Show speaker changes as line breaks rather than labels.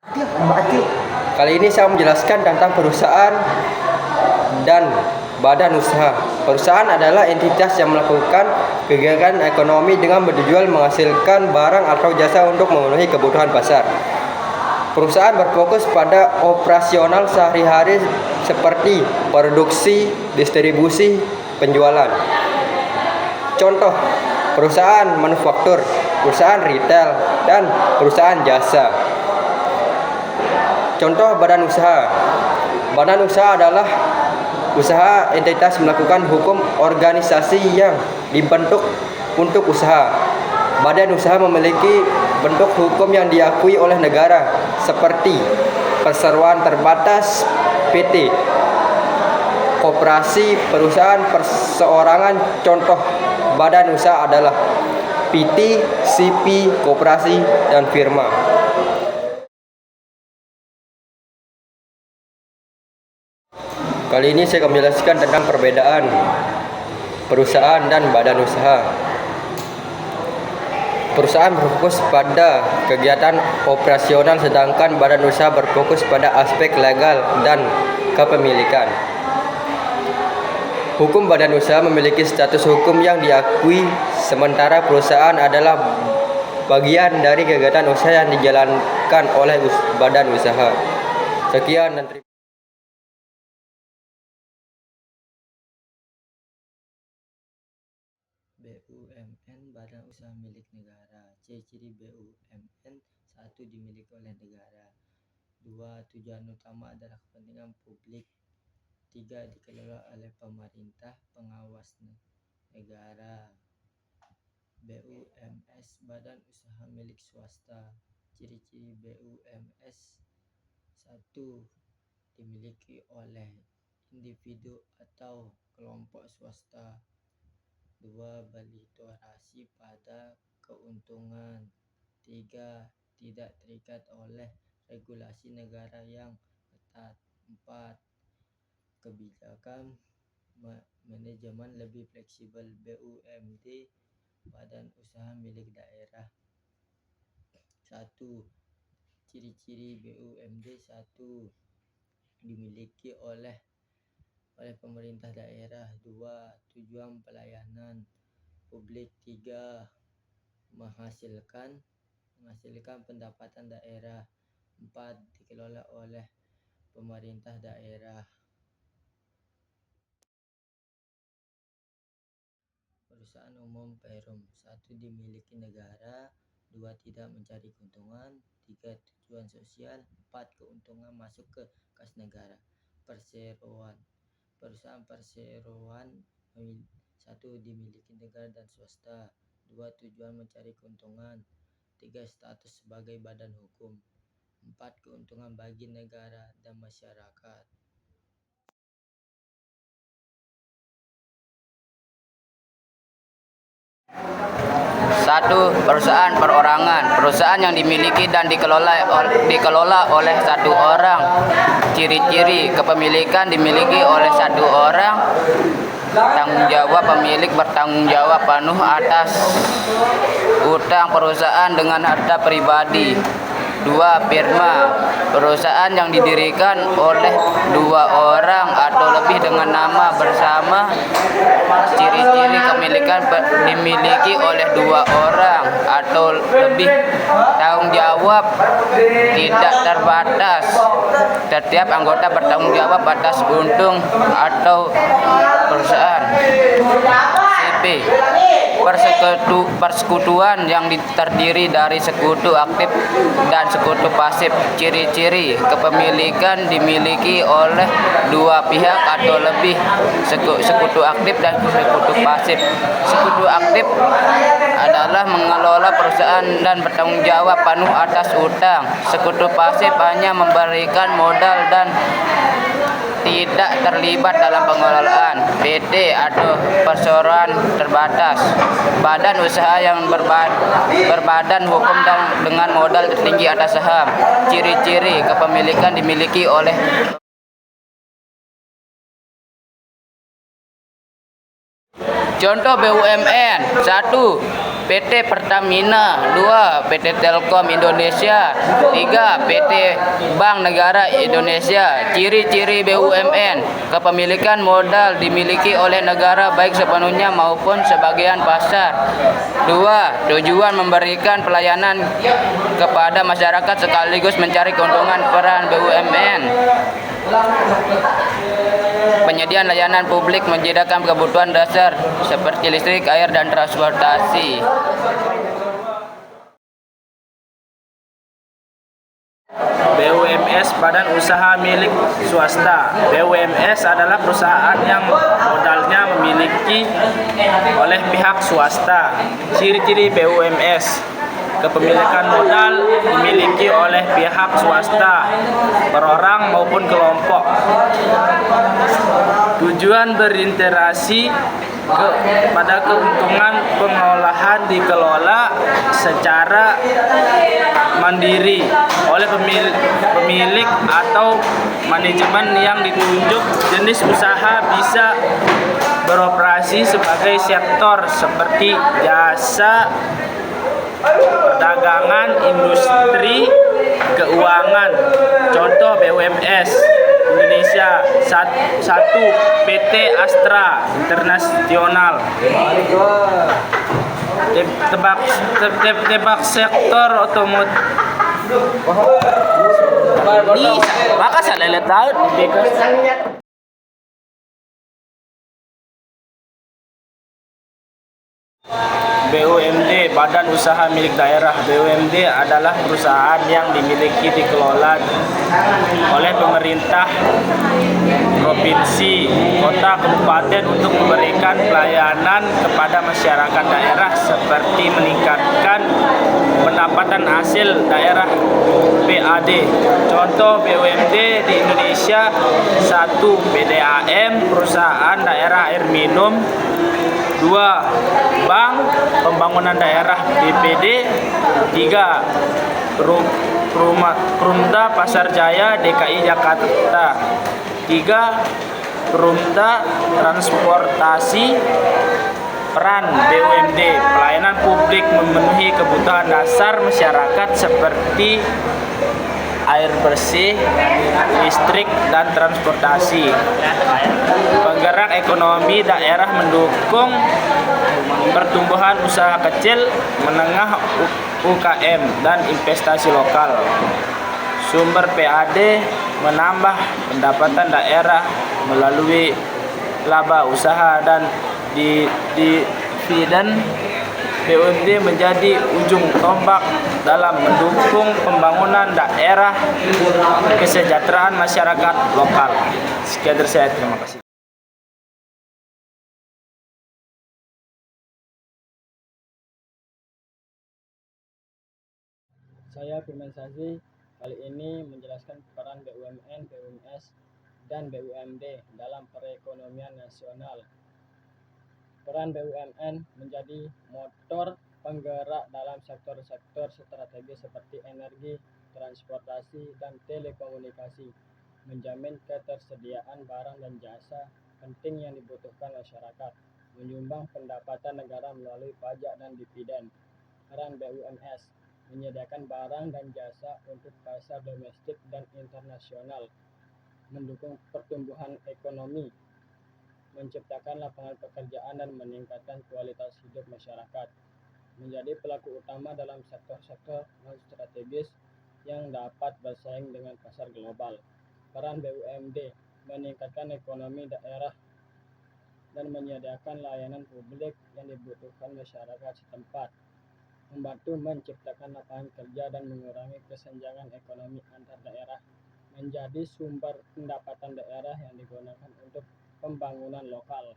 Kali ini saya menjelaskan tentang perusahaan dan badan usaha. Perusahaan adalah entitas yang melakukan kegiatan ekonomi dengan bertujuan menghasilkan barang atau jasa untuk memenuhi kebutuhan pasar. Perusahaan berfokus pada operasional sehari-hari seperti produksi, distribusi, penjualan. Contoh, perusahaan manufaktur, perusahaan retail, dan perusahaan jasa. Contoh badan usaha. Badan usaha adalah usaha entitas melakukan hukum organisasi yang dibentuk untuk usaha. Badan usaha memiliki bentuk hukum yang diakui oleh negara seperti perseroan terbatas, PT, koperasi, perusahaan perseorangan. Contoh badan usaha adalah PT, CP, koperasi, dan firma. Kali ini saya akan menjelaskan tentang perbedaan perusahaan dan badan usaha. Perusahaan berfokus pada kegiatan operasional, sedangkan badan usaha berfokus pada aspek legal dan kepemilikan. Hukum badan usaha memiliki status hukum yang diakui, sementara perusahaan adalah bagian dari kegiatan usaha yang dijalankan oleh badan usaha. Sekian dan terima kasih.
BUMN Badan Usaha Milik Negara. Ciri-ciri BUMN: 1. Dimiliki oleh negara. 2. Tujuan utama adalah kepentingan publik. 3. Dikelola oleh pemerintah pengawas negara. BUMS Badan Usaha Milik Swasta. Ciri-ciri BUMS: 1. Dimiliki oleh individu atau kelompok swasta. 2. Berorientasi pada keuntungan. 3. Tidak terikat oleh regulasi negara yang ketat. 4. Kebijakan manajemen lebih fleksibel. BUMD Badan Usaha Milik Daerah. 1. Ciri-ciri BUMD: 1. Dimiliki oleh pemerintah daerah. 2. Tujuan pelayanan publik. 3. Menghasilkan pendapatan daerah. 4. Dikelola oleh pemerintah daerah. Perusahaan umum Perum. 1. Dimiliki negara. 2. Tidak mencari keuntungan. 3. Tujuan sosial. 4. Keuntungan masuk ke kas negara. Perseroan. Perusahaan perseroan 1. Dimiliki negara dan swasta. 2. Tujuan mencari keuntungan. 3. Status sebagai badan hukum. 4. Keuntungan bagi negara dan masyarakat.
1. Perusahaan perorangan. Perusahaan yang dimiliki dan dikelola oleh satu orang. Ciri-ciri kepemilikan: dimiliki oleh satu orang. Tanggung jawab: pemilik bertanggung jawab penuh atas utang perusahaan dengan harta pribadi. 2. Firma. Perusahaan yang didirikan oleh 2 orang atau lebih dengan nama bersama. Ciri-ciri kepemilikan: dimiliki oleh 2 orang atau lebih. Tanggung jawab: tidak terbatas. Setiap anggota bertanggung jawab atas untung atau perusahaan. CP. Persekutuan yang terdiri dari sekutu aktif dan sekutu pasif. Ciri-ciri kepemilikan: dimiliki oleh 2 pihak atau lebih. Sekutu aktif dan sekutu pasif. Sekutu aktif adalah mengelola perusahaan dan bertanggung jawab penuh atas utang. Sekutu pasif hanya memberikan modal dan tidak terlibat dalam pengelolaan. PT atau perseroan terbatas. Badan usaha yang berbadan hukum dan dengan modal tertinggi atas saham. Ciri-ciri kepemilikan: dimiliki oleh contoh BUMN. 1. PT Pertamina. 2. PT Telkom Indonesia. 3. PT Bank Negara Indonesia. Ciri-ciri BUMN: kepemilikan modal dimiliki oleh negara baik sepenuhnya maupun sebagian pasar. 2. Tujuan memberikan pelayanan kepada masyarakat sekaligus mencari keuntungan. Peran BUMN: penyediaan layanan publik, menyediakan kebutuhan dasar seperti listrik, air, dan transportasi.
BUMS, badan usaha milik swasta. BUMS adalah perusahaan yang modalnya dimiliki oleh pihak swasta. Ciri-ciri BUMS: kepemilikan modal dimiliki oleh pihak swasta, perorang maupun kelompok. Tujuan berinteraksi pada keuntungan pengolahan dikelola secara mandiri oleh pemilik atau manajemen yang ditunjuk. Jenis usaha bisa beroperasi sebagai sektor seperti jasa, perdagangan, industri, keuangan. Contoh BUMS Indonesia: 1. PT Astra Internasional. Tebak sektor otomotif. Ini maka saya tahu. BUMD, badan usaha milik daerah. BUMD adalah perusahaan yang dimiliki dikelola oleh pemerintah provinsi, kota, kabupaten untuk memberikan pelayanan kepada masyarakat daerah seperti meningkatkan pendapatan hasil daerah PAD. Contoh BUMD di Indonesia: 1. PDAM, perusahaan daerah air minum. 2. Bank Pembangunan Daerah BPD. 3. Perumda Pasar Jaya DKI Jakarta. 3. Perumda Transportasi. Peran BUMD: pelayanan publik, memenuhi kebutuhan dasar masyarakat seperti air bersih, listrik, dan transportasi. Penggerak ekonomi daerah, mendukung pertumbuhan usaha kecil, menengah, UKM, dan investasi lokal. Sumber PAD: menambah pendapatan daerah melalui laba usaha dan dividen. BUMD menjadi ujung tombak dalam mendukung pembangunan daerah, kesejahteraan masyarakat lokal. Sekian dari saya, terima kasih.
Saya Firman Sazi, kali ini menjelaskan peran BUMN, BUMS, dan BUMD dalam perekonomian nasional. Peran BUMN menjadi motor penggerak dalam sektor-sektor strategis seperti energi, transportasi, dan telekomunikasi, menjamin ketersediaan barang dan jasa penting yang dibutuhkan masyarakat, menyumbang pendapatan negara melalui pajak dan dividen. Peran BUMS: menyediakan barang dan jasa untuk pasar domestik dan internasional, mendukung pertumbuhan ekonomi, menciptakan lapangan pekerjaan dan meningkatkan kualitas hidup masyarakat, menjadi pelaku utama dalam sektor-sektor non-strategis yang dapat bersaing dengan pasar global. Peran BUMD: meningkatkan ekonomi daerah dan menyediakan layanan publik yang dibutuhkan masyarakat setempat, membantu menciptakan lapangan kerja dan mengurangi kesenjangan ekonomi antar daerah, menjadi sumber pendapatan daerah yang digunakan untuk pembangunan lokal.